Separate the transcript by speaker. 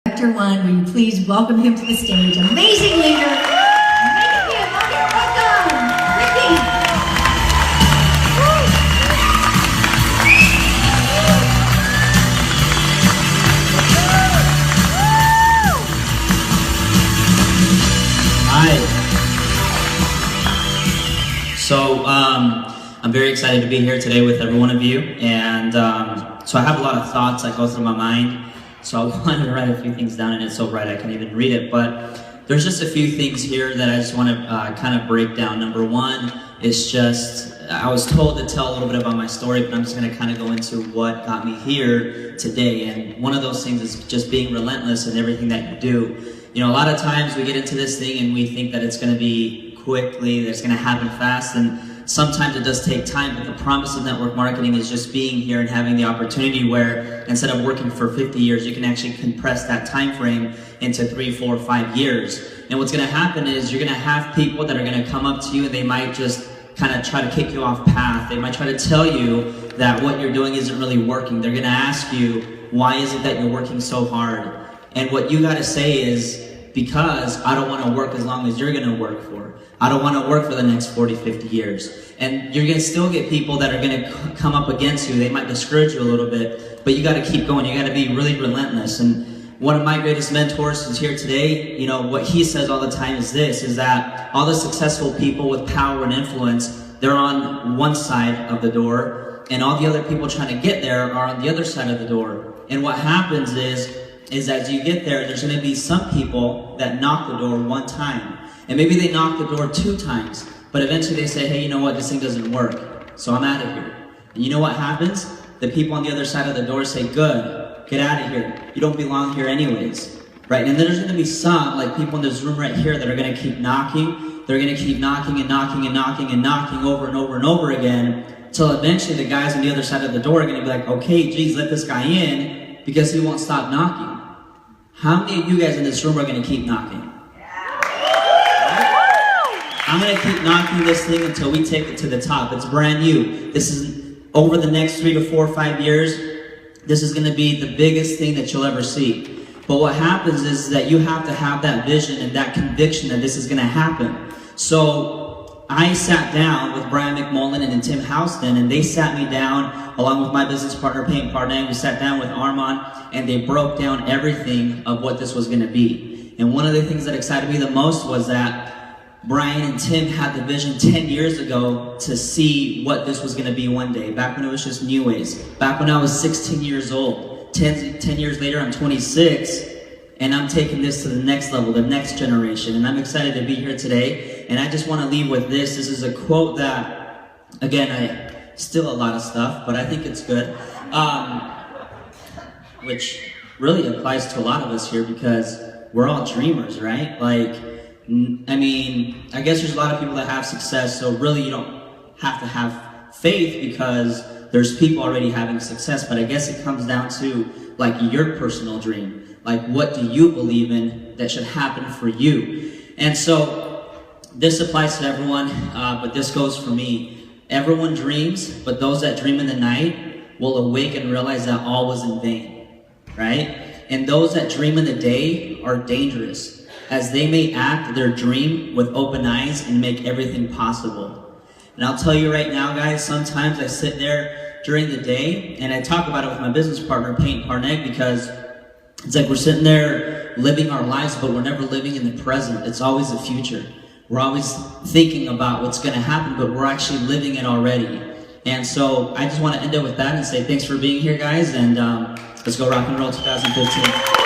Speaker 1: Director One, will you please welcome him to the stage? Amazing leader. Welcome, Ricky.
Speaker 2: Hi. So I'm very excited to be here today with every one of you, and so I have a lot of thoughts that go through my mind. So I wanted to write a few things down, and it's so bright I can't even read it. But there's just a few things here that I just want to kind of break down. Number one is just, I was told to tell a little bit about my story, but I'm just going to kind of go into what got me here today. And one of those things is just being relentless in everything that you do. You know, a lot of times we get into this thing and we think that it's going to be quickly, that it's going to happen fast, and sometimes it does take time, but the promise of network marketing is just being here and having the opportunity where instead of working for 50 years, you can actually compress that time frame into 3, 4, 5 years. And what's going to happen is you're going to have people that are going to come up to you and they might just kind of try to kick you off path. They might try to tell you that what you're doing isn't really working. They're going to ask you, why is it that you're working so hard? And what you got to say is, because I don't want to work as long as you're going to work for. I don't want to work for the next 40, 50 years. And you're going to still get people that are going to come up against you. They might discourage you a little bit, but you got to keep going. You got to be really relentless. And one of my greatest mentors is here today. You know, what he says all the time is this, is that all the successful people with power and influence, they're on one side of the door, and all the other people trying to get there are on the other side of the door. And what happens is as you get there, there's going to be some people that knock the door one time. And maybe they knock the door 2 times, but eventually they say, hey, you know what, this thing doesn't work, so I'm out of here. And you know what happens? The people on the other side of the door say, good, get out of here. You don't belong here anyways, right? And then there's going to be some, like people in this room right here, that are going to keep knocking. They're going to keep knocking and knocking and knocking and knocking over and over and over again, until eventually the guys on the other side of the door are going to be like, okay, geez, let this guy in, because he won't stop knocking. How many of you guys in this room are going to keep knocking? I'm going to keep knocking this thing until we take it to the top. It's brand new. This is over the next 3 to 4 or 5 years. This is going to be the biggest thing that you'll ever see. But what happens is that you have to have that vision and that conviction that this is going to happen. So I sat down with Brian McMullen and Tim Houston, and they sat me down along with my business partner, Payne Parnay. We sat down with Armand, and they broke down everything of what this was going to be. And one of the things that excited me the most was that Brian and Tim had the vision 10 years ago to see what this was going to be one day, back when it was just new ways, back when I was 16 years old. 10 years later, I'm 26, and I'm taking this to the next level, the next generation, and I'm excited to be here today. And I just want to leave with this. This is a quote that, again, I steal a lot of stuff, but I think it's good, which really applies to a lot of us here, because we're all dreamers, right? Like, I mean, I guess there's a lot of people that have success, so really you don't have to have faith because there's people already having success, but I guess it comes down to like your personal dream. Like, what do you believe in that should happen for you? And so this applies to everyone, but this goes for me. Everyone dreams, but those that dream in the night will awake and realize that all was in vain, right? And those that dream in the day are dangerous, as they may act their dream with open eyes and make everything possible. And I'll tell you right now, guys, sometimes I sit there during the day and I talk about it with my business partner, Payne Parnay, because it's like we're sitting there living our lives, but we're never living in the present. It's always the future. We're always thinking about what's going to happen, but we're actually living it already. And so I just want to end it with that and say thanks for being here, guys, and let's go rock and roll 2015.